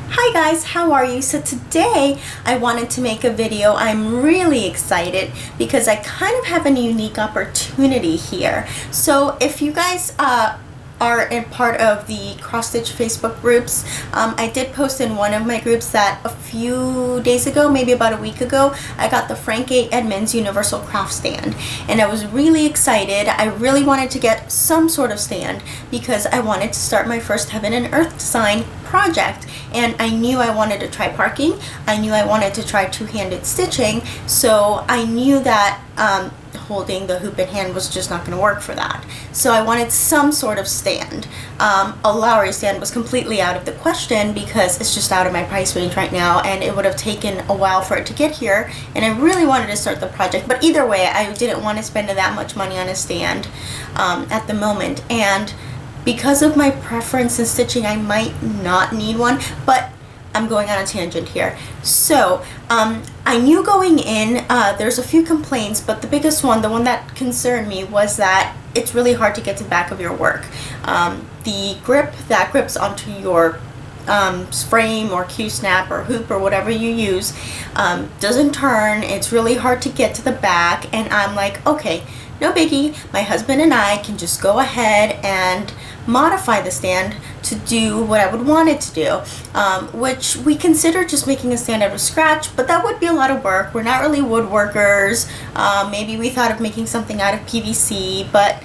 Hi guys, how are you? So today I wanted to make a video. I'm really excited because I kind of have a unique opportunity here. So if you guys are in part of the cross stitch Facebook groups, I did post in one of my groups that a few days ago, maybe about a week ago, I got the Frank A Edmunds Universal Craft Stand, and I was really excited. I really wanted to get some sort of stand because I wanted to start my first Heaven and Earth design project, and I knew I wanted to try parking. I knew I wanted to try two-handed stitching, so I knew that holding the hoop in hand was just not going to work for that. So I wanted some sort of stand. A Lowry stand was completely out of the question because it's just out of my price range right now, and it would have taken a while for it to get here, and I really wanted to start the project. But either way, I didn't want to spend that much money on a stand at the moment, and because of my preference in stitching, I might not need one, but I'm going on a tangent here. So I knew going in, there's a few complaints, but the biggest one, the one that concerned me, was that it's really hard to get to the back of your work. The grip that grips onto your frame or Q-snap or hoop or whatever you use doesn't turn. It's really hard to get to the back, and I'm like, okay, no biggie. My husband and I can just go ahead and modify the stand to do what I would want it to do, which we consider just making a stand out of scratch, but that would be a lot of work. We're not really woodworkers. Maybe we thought of making something out of PVC, but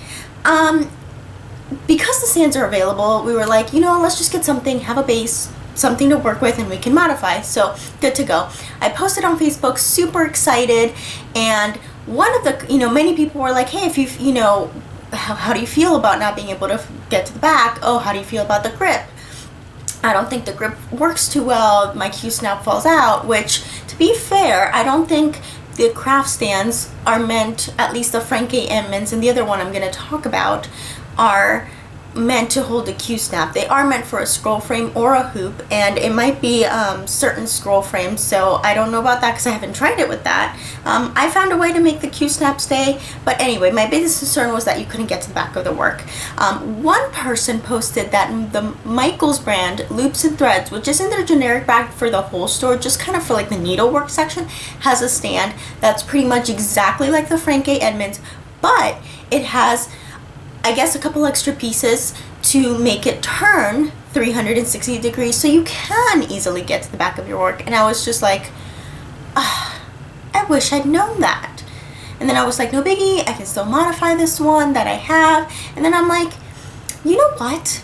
because the stands are available, we were like, you know, let's just get something, have a base, something to work with, and we can modify. So good to go. I posted on Facebook, super excited, and one of the, many people were like, hey, if how do you feel about not being able to get to the back? Oh, how do you feel about the grip? I don't think the grip works too well. My Q-snap falls out, which, to be fair, I don't think the craft stands are meant, at least the Frank A Edmunds and the other one I'm going to talk about, are meant to hold a Q-snap. They are meant for a scroll frame or a hoop, and it might be certain scroll frames, so I don't know about that because I haven't tried it with that. I found a way to make the Q-snap stay, but anyway, my biggest concern was that you couldn't get to the back of the work. One person posted that the Michaels brand Loops and Threads, which isn't their generic bag for the whole store, just kind of for like the needlework section, has a stand that's pretty much exactly like the Frank A Edmunds, but it has, I guess, a couple extra pieces to make it turn 360 degrees so you can easily get to the back of your work. And I was just like, I wish I'd known that. And then I was like, no biggie, I can still modify this one that I have. And then I'm like, you know what?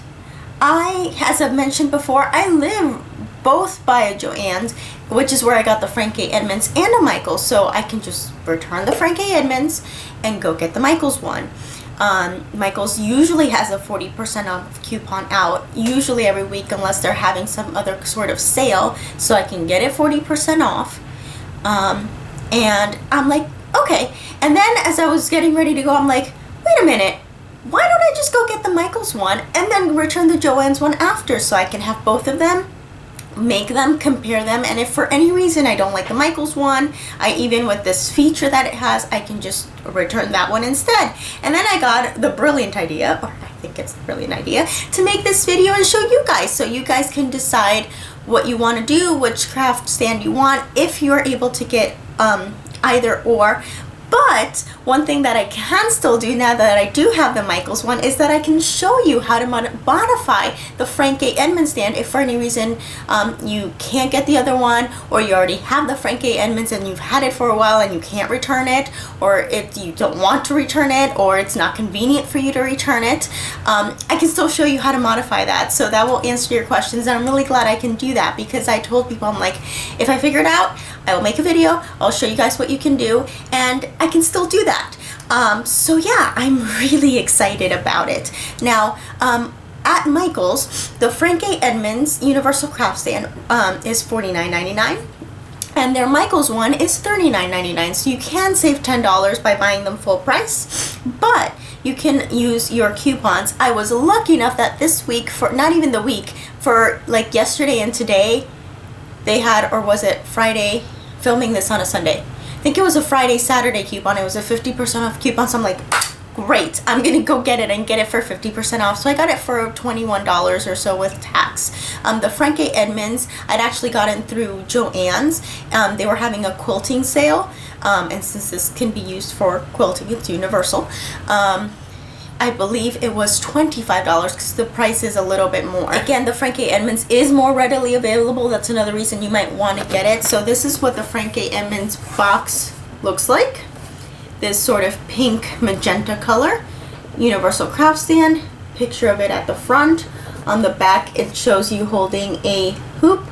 As I've mentioned before, I live both by a Joann's, which is where I got the Frank A Edmunds and a Michaels, so I can just return the Frank A Edmunds and go get the Michaels one. Michaels usually has a 40% off coupon out, usually every week, unless they're having some other sort of sale, so I can get it 40% off. And I'm like, okay. And then as I was getting ready to go, I'm like, wait a minute, why don't I just go get the Michaels one and then return the Joann's one after, so I can have both of them, make them, compare them, and if for any reason I don't like the Michaels one, even with this feature that it has, I can just return that one instead. And then I got the brilliant idea, or I think it's a brilliant idea, to make this video and show you guys, so you guys can decide what you want to do, which craft stand you want, if you're able to get either or. But one thing that I can still do now that I do have the Michaels one is that I can show you how to modify the Frank A Edmunds stand if for any reason you can't get the other one, or you already have the Frank A Edmunds and you've had it for a while and you can't return it, or you don't want to return it, or it's not convenient for you to return it. I can still show you how to modify that, so that will answer your questions, and I'm really glad I can do that because I told people, I'm like, if I figure it out, I will make a video, I'll show you guys what you can do, and I can still do that. So yeah, I'm really excited about it. Now, at Michaels, the Frank A Edmunds Universal Craft Stand is $49.99, and their Michaels one is $39.99, so you can save $10 by buying them full price, but you can use your coupons. I was lucky enough that this week, for not even the week, for like yesterday and today, they had, or was it Friday, filming this on a Sunday, I think it was a Friday, Saturday coupon. It was a 50% off coupon, so I'm like, great, I'm gonna go get it and get it for 50% off. So I got it for $21 or so with tax. The Frank A Edmunds, I'd actually gotten through Joann's. They were having a quilting sale, and since this can be used for quilting, it's universal. I believe it was $25 because the price is a little bit more. Again, the Frank A Edmunds is more readily available. That's another reason you might want to get it. So this is what the Frank A Edmunds box looks like. This sort of pink magenta color. Universal craft stand. Picture of it at the front. On the back, it shows you holding a hoop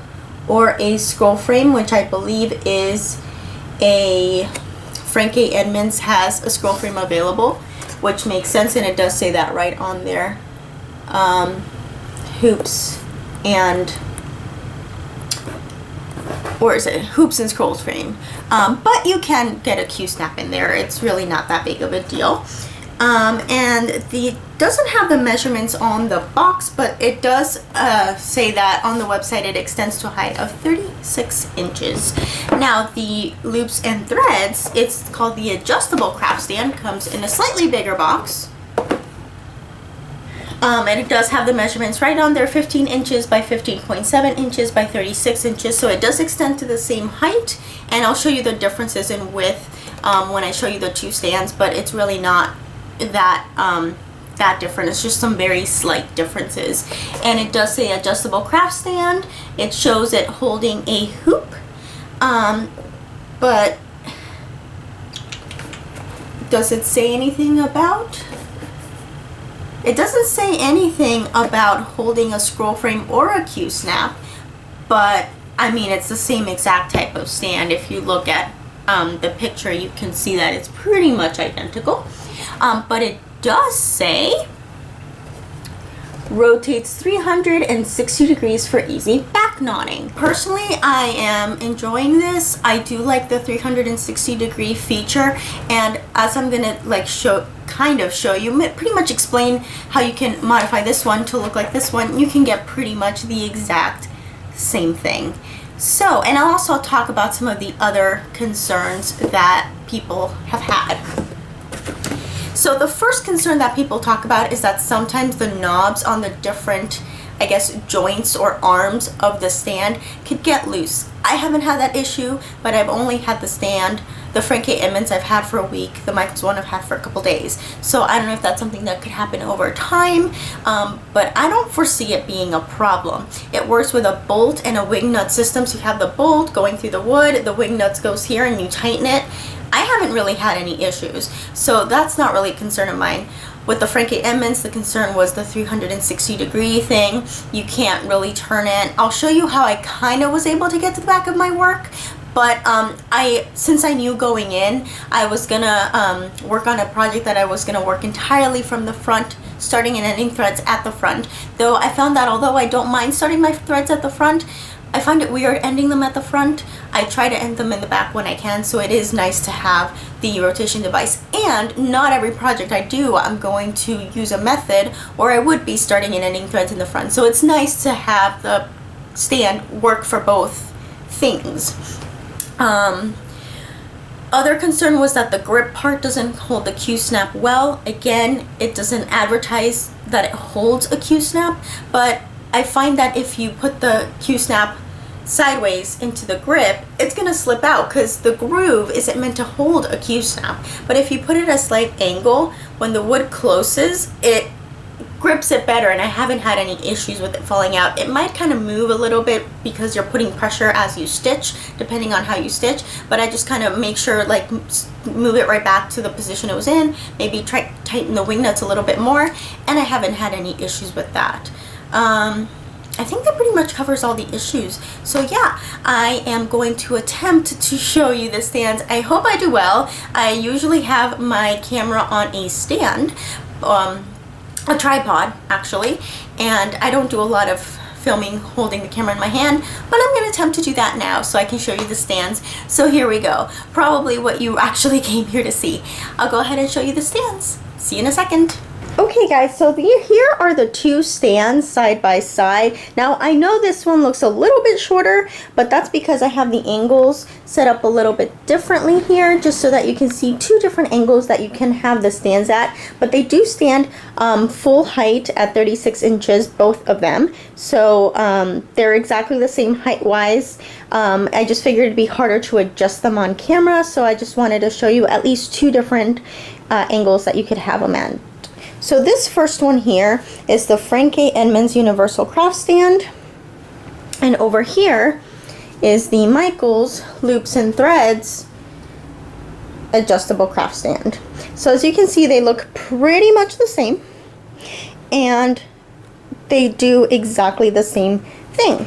or a scroll frame, which I believe is a Frank A Edmunds has a scroll frame available, which makes sense, and it does say that right on there. Hoops and, or is it hoops and scrolls frame? But you can get a Q-snap in there. It's really not that big of a deal. And the doesn't have the measurements on the box, but it does say that on the website it extends to a height of 36 inches. Now the loops and threads, it's called the adjustable craft stand, comes in a slightly bigger box. And it does have the measurements right on there, 15 inches by 15.7 inches by 36 inches. So it does extend to the same height, and I'll show you the differences in width when I show you the two stands, but it's really not that different. It's just some very slight differences. And it does say adjustable craft stand. It shows it holding a hoop, but does it say anything about? It doesn't say anything about holding a scroll frame or a Q-snap, but I mean, it's the same exact type of stand. If you look at the picture, you can see that it's pretty much identical. But it does say rotates 360 degrees for easy back nodding. Personally, I am enjoying this. I do like the 360 degree feature, and as I'm gonna like show you, pretty much explain how you can modify this one to look like this one, you can get pretty much the exact same thing. So, and I'll also talk about some of the other concerns that people have had. So the first concern that people talk about is that sometimes the knobs on the different, I guess, joints or arms of the stand could get loose. I haven't had that issue, but I've only had the stand, the Frank A Edmunds I've had for a week, the Michaels one I've had for a couple days. So I don't know if that's something that could happen over time, but I don't foresee it being a problem. It works with a bolt and a wing nut system. So you have the bolt going through the wood, the wing nuts goes here and you tighten it. I haven't really had any issues, so that's not really a concern of mine. With the Frank A Edmunds, the concern was the 360 degree thing. You can't really turn it. I'll show you how I kind of was able to get to the back of my work, but since I knew going in, I was gonna work on a project that I was gonna work entirely from the front, starting and ending threads at the front. Though I found that although I don't mind starting my threads at the front, I find it weird ending them at the front. I try to end them in the back when I can, so it is nice to have the rotation device. And not every project I do, I'm going to use a method, or I would be starting and ending threads in the front. So it's nice to have the stand work for both things. Other concern was that the grip part doesn't hold the Q-snap well. Again, it doesn't advertise that it holds a Q-snap, but I find that if you put the Q-snap sideways into the grip, it's gonna slip out because the groove isn't meant to hold a Q-snap. But if you put it at a slight angle, when the wood closes, it grips it better, and I haven't had any issues with it falling out. It might kind of move a little bit because you're putting pressure as you stitch, depending on how you stitch, but I just kind of make sure, like, move it right back to the position it was in, maybe tighten the wing nuts a little bit more, and I haven't had any issues with that. I think that pretty much covers all the issues. So yeah, I am going to attempt to show you the stands. I hope I do well. I usually have my camera on a stand, a tripod actually, and I don't do a lot of filming holding the camera in my hand, but I'm going to attempt to do that now so I can show you the stands. So here we go. Probably what you actually came here to see. I'll go ahead and show you the stands. See you in a second. Okay guys, so here are the two stands side by side. Now I know this one looks a little bit shorter, but that's because I have the angles set up a little bit differently here, just so that you can see two different angles that you can have the stands at. But they do stand full height at 36 inches, both of them. So they're exactly the same height wise. I just figured it'd be harder to adjust them on camera, so I just wanted to show you at least two different angles that you could have them at. So this first one here is the Frank A Edmunds Universal Craft Stand, and over here is the Michaels Loops and Threads Adjustable Craft Stand. So as you can see, they look pretty much the same, and they do exactly the same thing.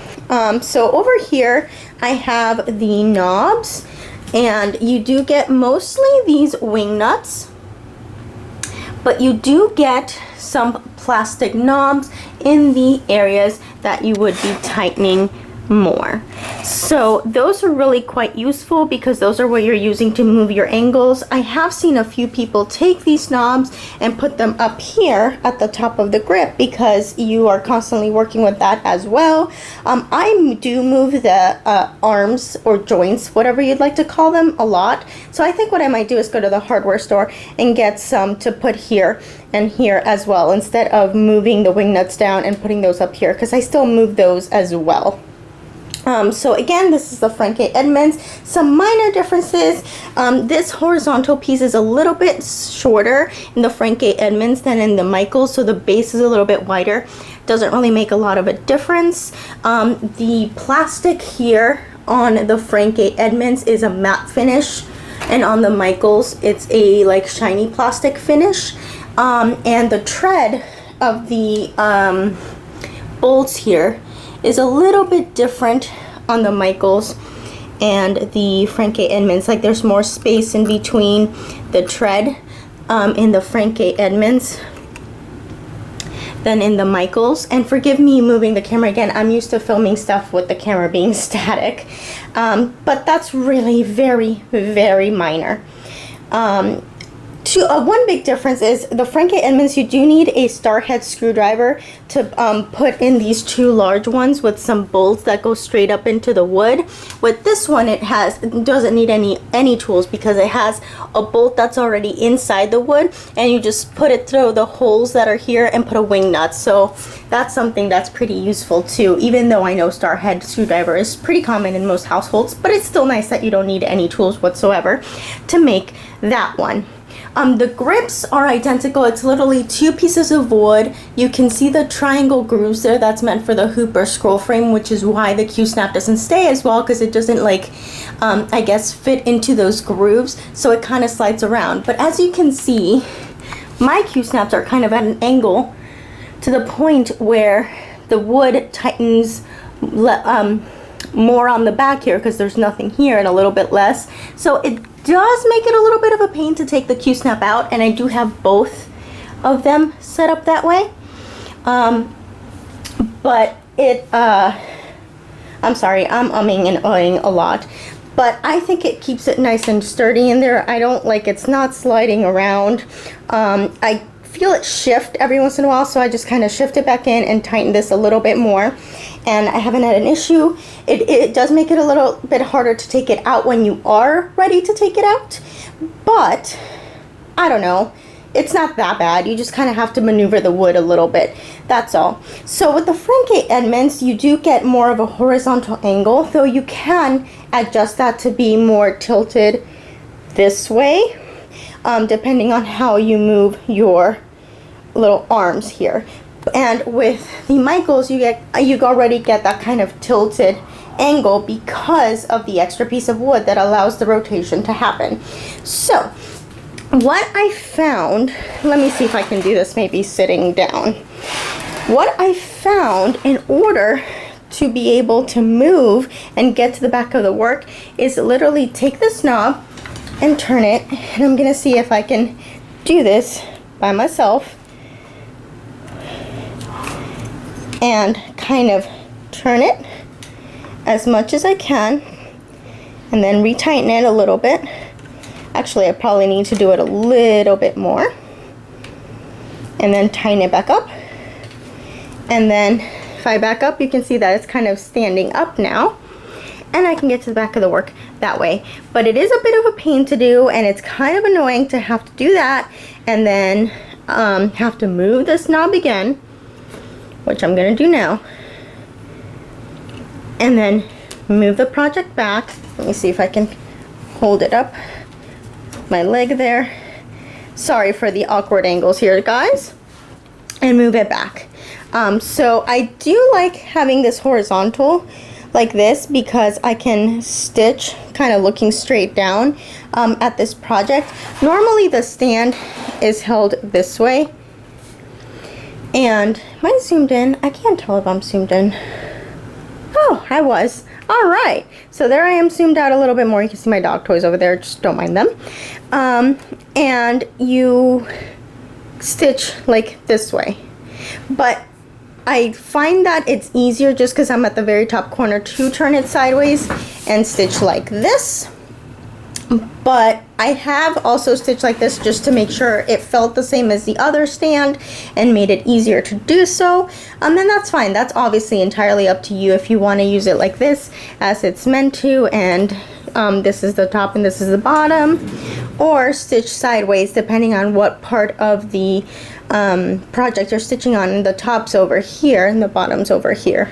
So over here I have the knobs, and you do get mostly these wing nuts, but you do get some plastic knobs in the areas that you would be tightening more. So those are really quite useful because those are what you're using to move your angles. I have seen a few people take these knobs and put them up here at the top of the grip because you are constantly working with that as well. I do move the arms or joints, whatever you'd like to call them, a lot. So I think what I might do is go to the hardware store and get some to put here and here as well, instead of moving the wing nuts down and putting those up here, because I still move those as well. So again, this is the Frank A Edmunds. Some minor differences. This horizontal piece is a little bit shorter in the Frank A Edmunds than in the Michaels, so the base is a little bit wider. Doesn't really make a lot of a difference. The plastic here on the Frank A Edmunds is a matte finish, and on the Michaels it's a like shiny plastic finish. And the tread of the bolts here is a little bit different on the Michaels and the Frank A Edmunds. Like there's more space in between the tread in the Frank A Edmunds than in the Michaels. And forgive me moving the camera again, I'm used to filming stuff with the camera being static, but that's really very, very minor. One big difference is the Frank A Edmunds, you do need a star head screwdriver to put in these two large ones with some bolts that go straight up into the wood. With this one, it doesn't need any tools because it has a bolt that's already inside the wood, and you just put it through the holes that are here and put a wing nut. So that's something that's pretty useful too, even though I know star head screwdriver is pretty common in most households, but it's still nice that you don't need any tools whatsoever to make that one. The grips are identical. It's literally two pieces of wood. You can see the triangle grooves there. That's meant for the hoop or scroll frame, which is why the Q-snap doesn't stay as well, because it doesn't like, I guess, fit into those grooves. So it kind of slides around. But as you can see, my Q-snaps are kind of at an angle to the point where the wood tightens more on the back here because there's nothing here and a little bit less. So it does make it a little bit of a pain to take the Q-snap out, and I do have both of them set up that way. But I'm sorry, I'm umming and ahhing a lot, but I think it keeps it nice and sturdy in there. I don't like it's not sliding around. I feel it shift every once in a while, so I just kind of shift it back in and tighten this a little bit more, and I haven't had an issue. It does make it a little bit harder to take it out when you are ready to take it out, but I don't know, it's not that bad. You just kind of have to maneuver the wood a little bit, that's all. So with the Frank A Edmunds, you do get more of a horizontal angle, though you can adjust that to be more tilted this way, depending on how you move your little arms here. And with the Michaels, you already get that kind of tilted angle because of the extra piece of wood that allows the rotation to happen. So what I found, let me see if I can do this maybe sitting down. What I found in order to be able to move and get to the back of the work is literally take this knob and turn it, and I'm gonna see if I can do this by myself and kind of turn it as much as I can and then retighten it a little bit. Actually, I probably need to do it a little bit more. and then tighten it back up. And then if I back up, you can see that it's kind of standing up now, and I can get to the back of the work that way. But it is a bit of a pain to do, and it's kind of annoying to have to do that and then have to move this knob again, which I'm gonna do now, and then move the project back. Let me see if I can hold it up, my leg there. Sorry for the awkward angles here, guys. And move it back. So I do like having this horizontal like this because I can stitch kind of looking straight down at this project. Normally the stand is held this way. And am I zoomed in? I can't tell if I'm zoomed in. Oh, I was. All right. So there I am zoomed out a little bit more. You can see my dog toys over there. Just don't mind them. And you stitch like this way. But I find that it's easier just because I'm at the very top corner to turn it sideways and stitch like this. But I have also stitched like this just to make sure it felt the same as the other stand and made it easier to do so. And that's fine. That's obviously entirely up to you if you want to use it like this as it's meant to, and this is the top and this is the bottom, or stitch sideways depending on what part of the project you're stitching on. The top's over here and the bottom's over here.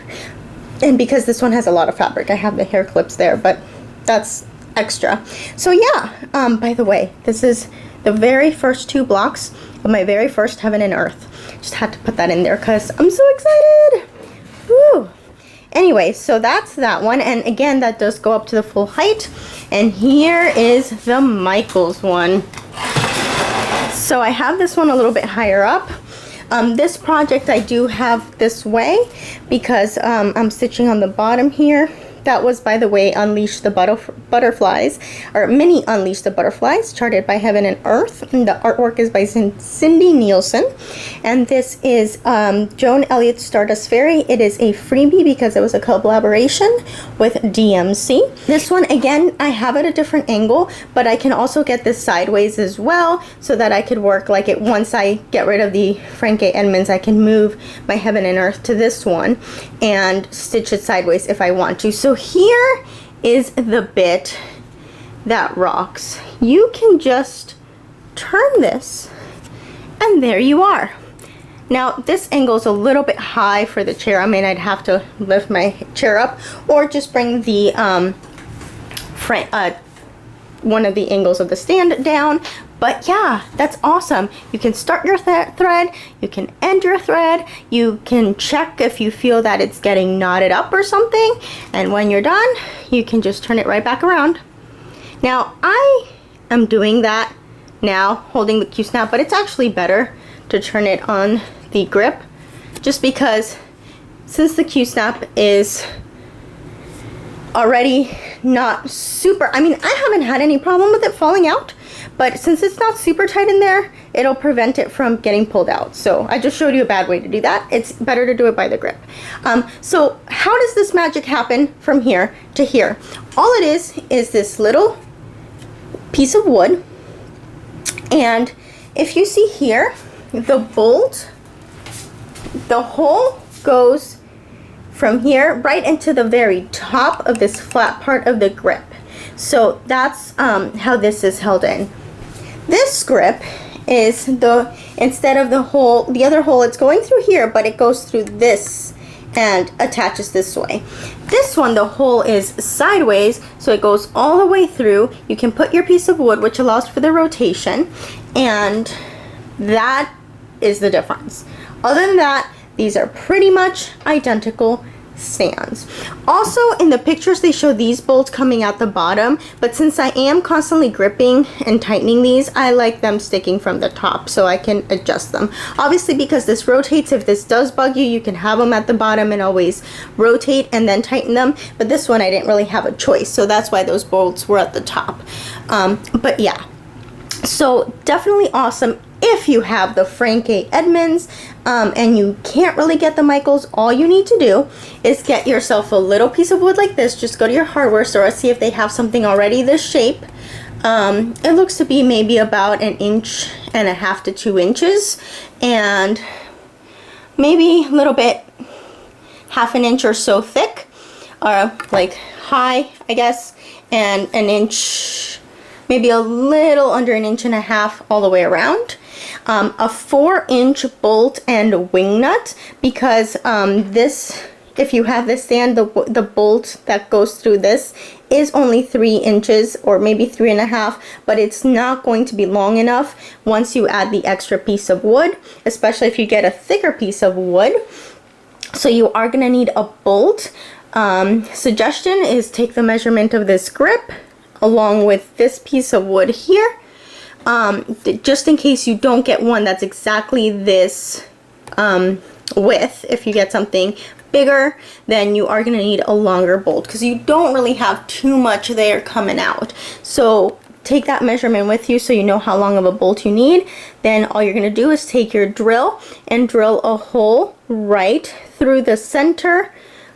And because this one has a lot of fabric, I have the hair clips there, but that's extra. So yeah, by the way, this is the very first 2 blocks of my very first Heaven and Earth. Just had to put that in there because I'm so excited. Woo! Anyway, so that's that one, and again, that does go up to the full height. And here is the Michaels one. So I have this one a little bit higher up. This project I do have this way because I'm stitching on the bottom here. That was, by the way, Unleash the Butterflies, or Mini Unleash the Butterflies, charted by Heaven and Earth. And the artwork is by Cindy Nielsen. And this is Joan Elliott's Stardust Fairy. It is a freebie because it was a collaboration with DMC. This one, again, I have it a different angle, but I can also get this sideways as well so that I could work like it. Once I get rid of the Frank A Edmunds, I can move my Heaven and Earth to this one and stitch it sideways if I want to. So here is the bit that rocks. You can just turn this and there you are. Now this angle is a little bit high for the chair. I mean, I'd have to lift my chair up or just bring the one of the angles of the stand down. But yeah, that's awesome. You can start your thread, you can end your thread, you can check if you feel that it's getting knotted up or something, and when you're done, you can just turn it right back around. Now, I am doing that now, holding the Q-snap, but it's actually better to turn it on the grip, just because since the Q-snap is already not super, I mean, I haven't had any problem with it falling out, but since it's not super tight in there, it'll prevent it from getting pulled out. So I just showed you a bad way to do that. It's better to do it by the grip. So how does this magic happen from here to here? All it is this little piece of wood. And if you see here, the bolt, the hole goes from here right into the very top of this flat part of the grip. So that's how this is held in. This grip is instead of the other hole, it's going through here, but it goes through this and attaches this way. This one, the hole is sideways, so it goes all the way through. You can put your piece of wood, which allows for the rotation, and that is the difference. Other than that, these are pretty much identical stands. Also, in the pictures they show these bolts coming out the bottom, but since I am constantly gripping and tightening these, I like them sticking from the top so I can adjust them. Obviously, because this rotates, if this does bug you, you can have them at the bottom and always rotate and then tighten them, but this one I didn't really have a choice, so that's why those bolts were at the top. But yeah, so definitely awesome. If you have the Frank A Edmunds and you can't really get the Michaels, all you need to do is get yourself a little piece of wood like this. Just go to your hardware store, see if they have something already this shape, It looks to be maybe about 1.5 to 2 inches, and maybe a little bit, half an inch or so thick, or like high, I guess, and 1 inch, maybe a little under 1.5 inches all the way around. A 4-inch bolt and wing nut, because this, if you have this stand, the bolt that goes through this is only 3 inches or maybe 3.5, but it's not going to be long enough once you add the extra piece of wood, especially if you get a thicker piece of wood. So you are going to need a bolt. Suggestion is take the measurement of this grip along with this piece of wood here, just in case you don't get one that's exactly this width. If you get something bigger, then you are going to need a longer bolt, because you don't really have too much there coming out. So take that measurement with you so you know how long of a bolt you need. Then all you're going to do is take your drill and drill a hole right through the center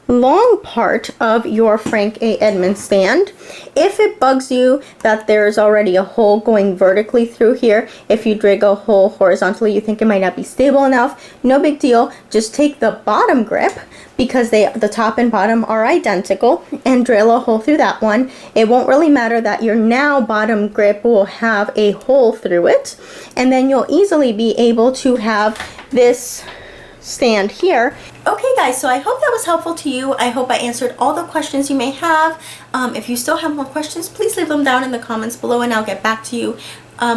long part of your Frank A Edmunds stand. If it bugs you that there's already a hole going vertically through here, if you dig a hole horizontally, you think it might not be stable enough, no big deal. Just take the bottom grip, because the top and bottom are identical, and drill a hole through that one. It won't really matter that your now bottom grip will have a hole through it, and then you'll easily be able to have this stand here. Okay guys, so I hope that was helpful to you. I hope I answered all the questions you may have. If you still have more questions, please leave them down in the comments below, and I'll get back to you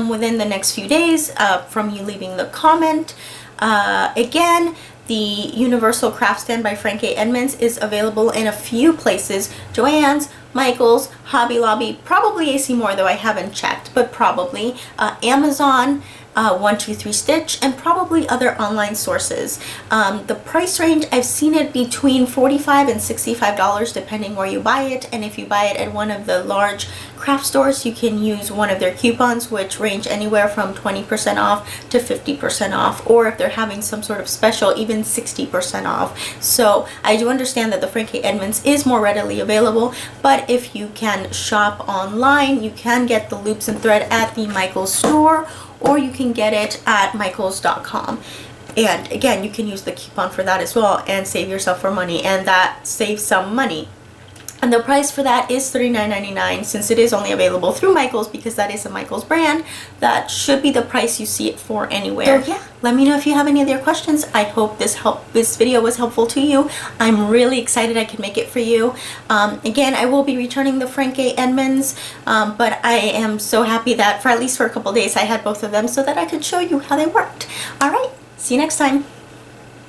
within the next few days from you leaving the comment. Again, the Universal Craft Stand by Frank A Edmunds is available in a few places: Joann's, Michael's, Hobby Lobby, probably AC Moore, though I haven't checked, but probably Amazon, 123 Stitch, and probably other online sources. The price range, I've seen it between $45 and $65 depending where you buy it, and if you buy it at one of the large craft stores, you can use one of their coupons, which range anywhere from 20% off to 50% off, or if they're having some sort of special, even 60% off. So I do understand that the Frank A Edmunds is more readily available, but if you can shop online, you can get the loops and thread at the Michael's store, or you can get it at michaels.com. And again, you can use the coupon for that as well and save yourself for money, and that saves some money. And the price for that is $39.99, since it is only available through Michaels, because that is a Michaels brand. That should be the price you see it for anywhere. So yeah, let me know if you have any other questions. I hope this video was helpful to you. I'm really excited I could make it for you. Again, I will be returning the Frank A Edmunds, but I am so happy that for at least for a couple days I had both of them so that I could show you how they worked. All right, see you next time.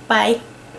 Bye.